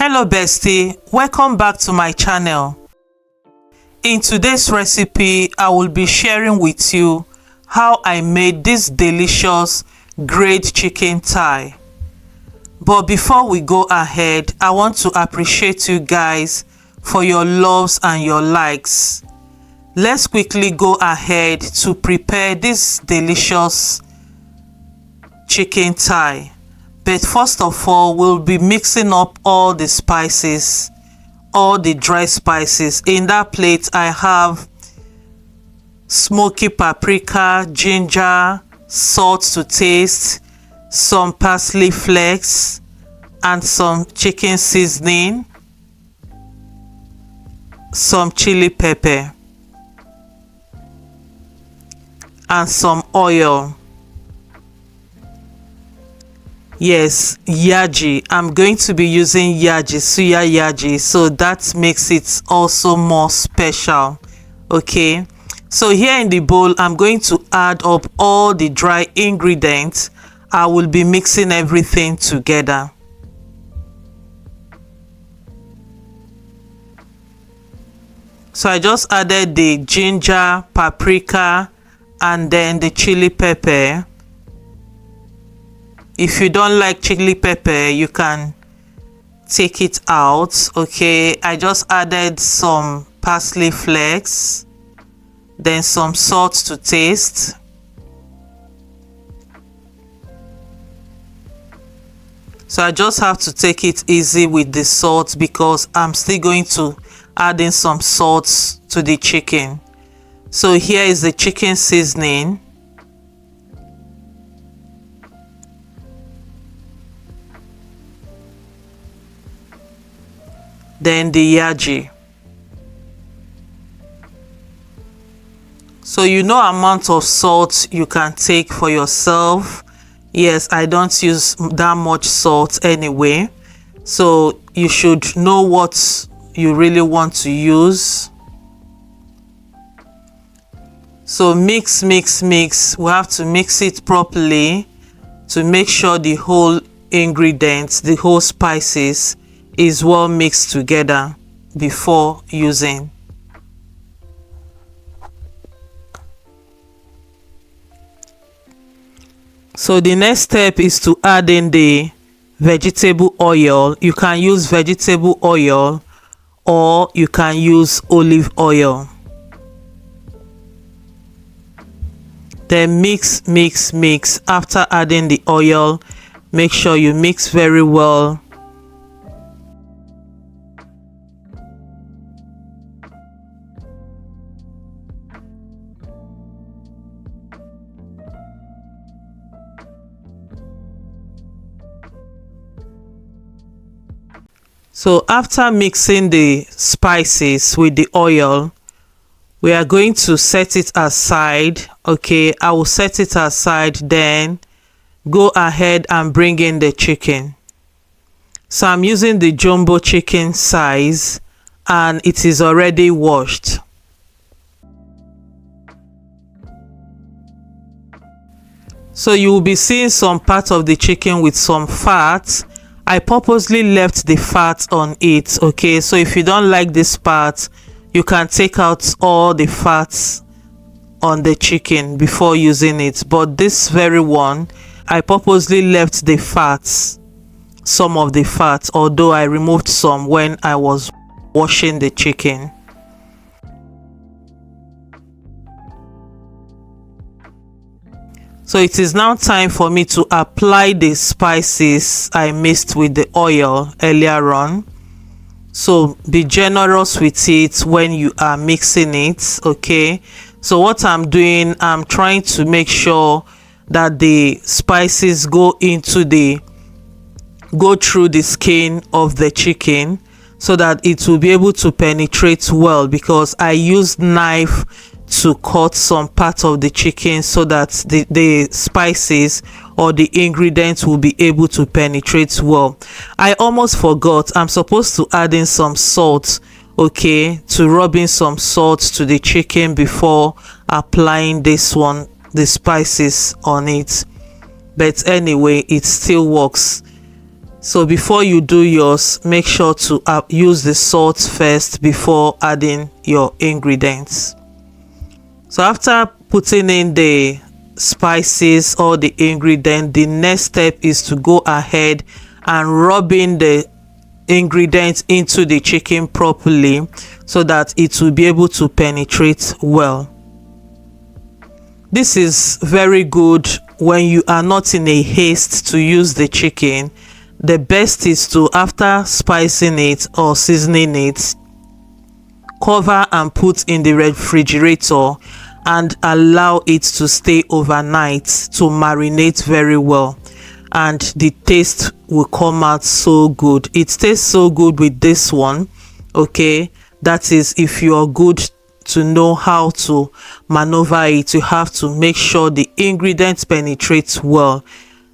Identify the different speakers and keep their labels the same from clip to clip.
Speaker 1: Hello bestie, welcome back to my channel. In today's recipe, I will be sharing with you how I made this delicious grilled chicken thigh. But before we go ahead, I want to appreciate you guys for your loves and your likes. Let's quickly go ahead to prepare this delicious chicken thigh. But first of all, we'll be mixing up all the spices, all the dry spices. In that plate, I have smoky paprika, ginger, salt to taste, some parsley flakes, and some chicken seasoning, some chili pepper, and some oil. Yes, yaji. I'm going to be using yaji, suya yaji, so that makes it also more special. Okay, so here in the bowl, I'm going to add up all the dry ingredients. I will be mixing everything together. So I just added the ginger, paprika, and then the chili pepper. If you don't like chili pepper, you can take it out. Okay, I just added some parsley flakes, then some salt to taste, so I just have to take it easy with the salt because I'm still going to add in some salt to the chicken. So here is the chicken seasoning. Then the yaji. So you know amount of salt you can take for yourself. Yes, I don't use that much salt anyway, so you should know what you really want to use. So mix. We have to mix it properly to make sure the whole ingredients, the whole spices is well mixed together before using. So the next step is to add in the vegetable oil. You can use vegetable oil or you can use olive oil. Then mix. After adding the oil, make sure you mix very well. So after mixing the spices with the oil, we are going to set it aside. Okay, I will set it aside, then go ahead and bring in the chicken. So I'm using the jumbo chicken size and it is already washed. So you will be seeing some part of the chicken with some fat. I purposely left the fat on it. Okay, so if you don't like this part, you can take out all the fats on the chicken before using it, but this very one, I purposely left the fats, some of the fat, although I removed some when I was washing the chicken. So it is now time for me to apply the spices I mixed with the oil earlier on. So be generous with it when you are mixing it. Okay, so what I'm doing, I'm trying to make sure that the spices go through the skin of the chicken so that it will be able to penetrate well, because I used knife to cut some part of the chicken so that the spices or the ingredients will be able to penetrate well. I almost forgot, I'm supposed to add in some salt, okay, to rub in some salt to the chicken before applying the spices on it. But anyway, it still works. So before you do yours, make sure to use the salt first before adding your ingredients. So after putting in the spices or the ingredient, the next step is to go ahead and rubbing the ingredients into the chicken properly so that it will be able to penetrate well. This is very good when you are not in a haste to use the chicken. The best is to, after spicing it or seasoning it, cover and put in the refrigerator and allow it to stay overnight to marinate very well, and the taste will come out so good. It tastes so good with this one. Okay, that is, if you are good to know how to maneuver it, you have to make sure the ingredients penetrate well.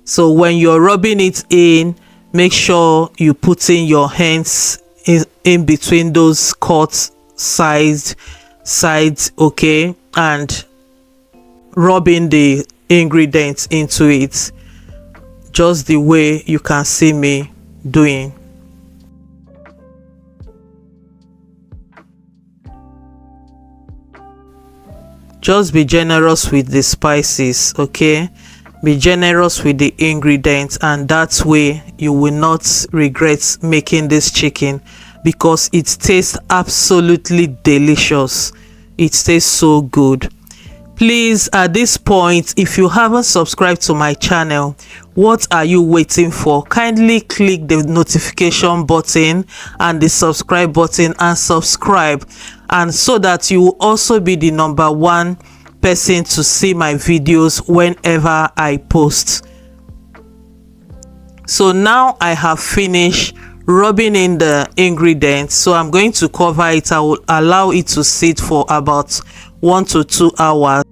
Speaker 1: So when you're rubbing it in, make sure you put in your hands in between those cut sides, okay, and rubbing the ingredients into it just the way you can see me doing. Just be generous with the spices, okay? Be generous with the ingredients, and that way you will not regret making this chicken, because it tastes absolutely delicious. It tastes so good. Please, at this point, if you haven't subscribed to my channel, what are you waiting for? Kindly click the notification button and the subscribe button and subscribe, and so that you will also be the #1 person to see my videos whenever I post. So now I have finished rubbing in the ingredients, so I'm going to cover it. I will allow it to sit for about 1 to 2 hours.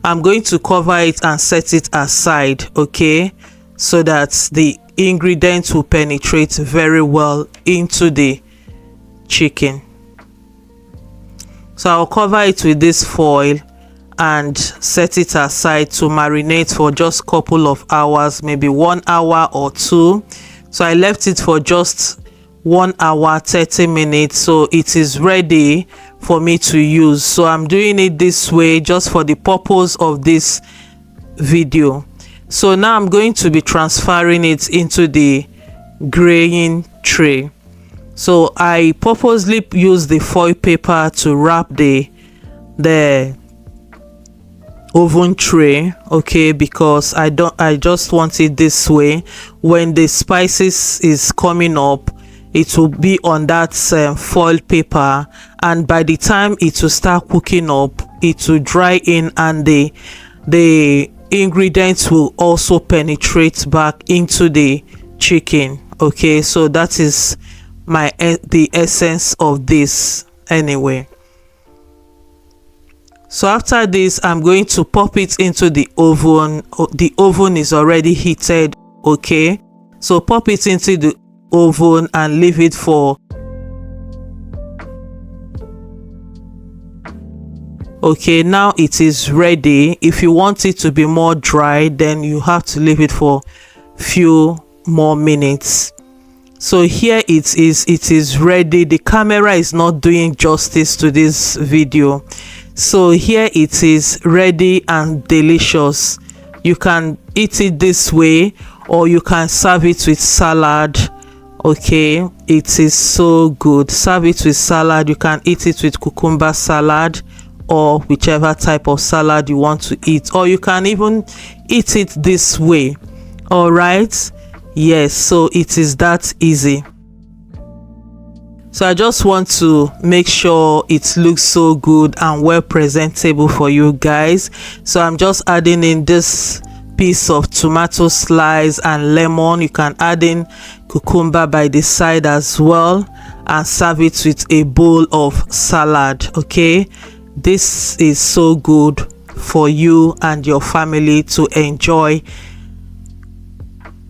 Speaker 1: I'm going to cover it and set it aside, okay, so that the ingredients will penetrate very well into the chicken. So I'll cover it with this foil and set it aside to marinate for just a couple of hours, maybe 1 hour or 2. So I left it for just 1 hour 30 minutes, so it is ready for me to use. So I'm doing it this way just for the purpose of this video. So now I'm going to be transferring it into the graying tray. So I purposely use the foil paper to wrap the oven tray, okay, because I just want it this way. When the spices is coming up, it will be on that foil paper, and by the time it will start cooking up, it will dry in, and the ingredients will also penetrate back into the chicken. Okay, so that is the essence of this anyway. So after this, I'm going to pop it into the oven. The oven is already heated, okay, so pop it into the oven and leave it for okay. Now it is ready. If you want it to be more dry, then you have to leave it for few more minutes. So here it is ready. The camera is not doing justice to this video. So here it is, ready and delicious. You can eat it this way, or you can serve it with salad. Okay, it is so good. Serve it with salad. You can eat it with cucumber salad or whichever type of salad you want to eat, or you can even eat it this way. All right, yes, so it is that easy. So I just want to make sure it looks so good and well presentable for you guys. So I'm just adding in this piece of tomato slice and lemon. You can add in cucumber by the side as well, and serve it with a bowl of salad. Okay, this is so good for you and your family to enjoy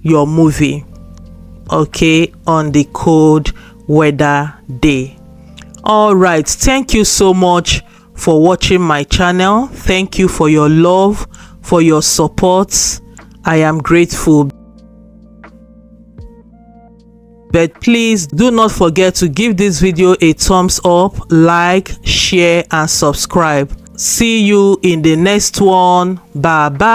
Speaker 1: your movie, okay, on the cold weather day. All right, thank you so much for watching my channel. Thank you for your love, for your support. I am grateful. But please do not forget to give this video a thumbs up, like, share and subscribe. See you in the next one. Bye bye.